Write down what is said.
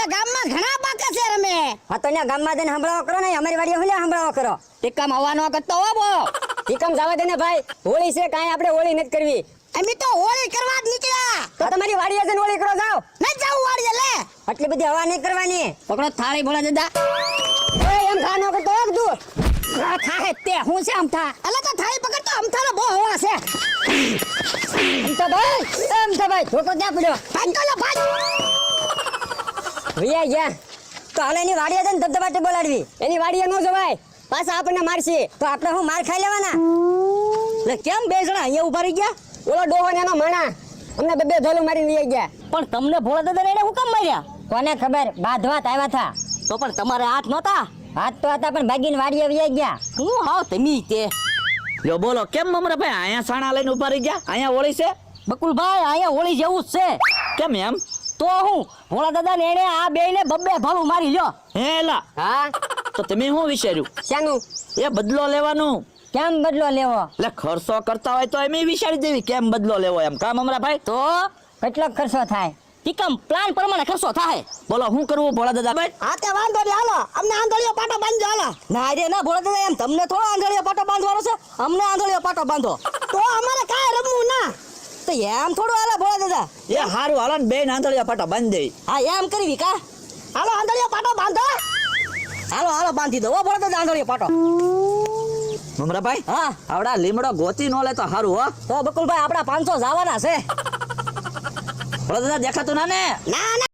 એ ગામમાં ઘણા બાકા છે રમે. હા તો ને ગામમાં જઈને સંભળાવો કરો ને, અમારી વાડીએ હું સંભળાવો કરો. ટીકમ હવા નો કરતો હો બો. ટીકમ જવા દે ને ભાઈ, હોળી છે કાંઈ આપણે હોળી નથી કરવી. અમે તો હોળી કરવા જ નીકળ્યા. તો તમારી વાડીએ જઈને હોળી કરો જાઓ. ન જાવ વાડીએ લે. આટલી બધી હવા નહીં કરવાની. પકડો થાળી ભોળા દાદા. ઓય એમ ખાનો કરતો હોક તું. આ થાહે તે હું છે આમ થા. અલે તો થાળી પકડ તો અમથાનો બહુ હવા છે. એમ તો ભાઈ ધોકો ક્યાં પડ્યો? ભાગ તો લે ભાગ. ભૈયા ગયા તો હાલ એની વાડીએ જઈને ધબધબાટી બોલાડવી. એની વાડીએ ન જવાય, પાછા આપણને મારશે તો આપણે હું માર ખાઈ લેવાના. લે કેમ બે જણા અહીંયા ઊભા રહી ગયા? ઓલો ડોહો ને એનો માણા અમને બે ધોલું મારીને લઈ ગયા. પણ તમને ભોળા દાદા એને હું કામ માર્યા? કોને ખબર, બાંધવાત આવ્યા હતા. તો પણ તમારે હાથ નહોતા. હાથ તો હતા પણ ભાગીને વાડીએ વહી ગયા. હું હાવ તમે તે. લો બોલો કેમ મમરાભાઈ અહીંયા સાણા લઈને ઉભા રહી ગયા? અહીંયા હોળી છે? બકુલભાઈ અહીંયા હોળી જેવું જ છે. કેમ એમ? તો હું ભોળા દાદા ને એને આ બે ને બબ્બે ભાલું મારી લ્યો. હેલા હા તો તમે શું વિચાર્યું? શાનું? એ બદલો લેવાનું. કેમ બદલો લેવો? એટલે ખર્ચો કરતા હોય તો એમ વિચારી દેવી કેમ બદલો લેવો એમ. કા મમરાભાઈ? તો કેટલો ખર્ચો થાય? ટીકમ પ્લાન પ્રમાણે ખર્ચો થાય. બોલો શું કરવું ભોળા દાદા ભાઈ? હા તે વાંધો નહીં હાલો, અમને આંધળીઓ પાટો બાંધજો હાલો. ના રે ના ભોળા દાદા, એમ તમને થોડો આંધળીઓ પાટો બાંધવાનો છે, અમને આંધળીઓ પાટો બાંધો. તો અમારે કાંઈ રમવું ના. તો એમ થોડું હાલે ભોળા દાદા. એ હારું હાલો ને બે આંધળિયા પાટા બાંધી દઈ. હા એમ કરવી કા? હાલો આંધળીઓ પાટો બાંધો. હાલો હાલો બાંધી દો હો ભોળા દાદા આંધળીઓ પાટો. મમરાભાઈ હા આવડા લીમડો ગોતી નો લે તો હારું હો. તો બકુલભાઈ આપડા 500 જવાના છે. ભોળા દાદા દેખાતું ના ને? ના ના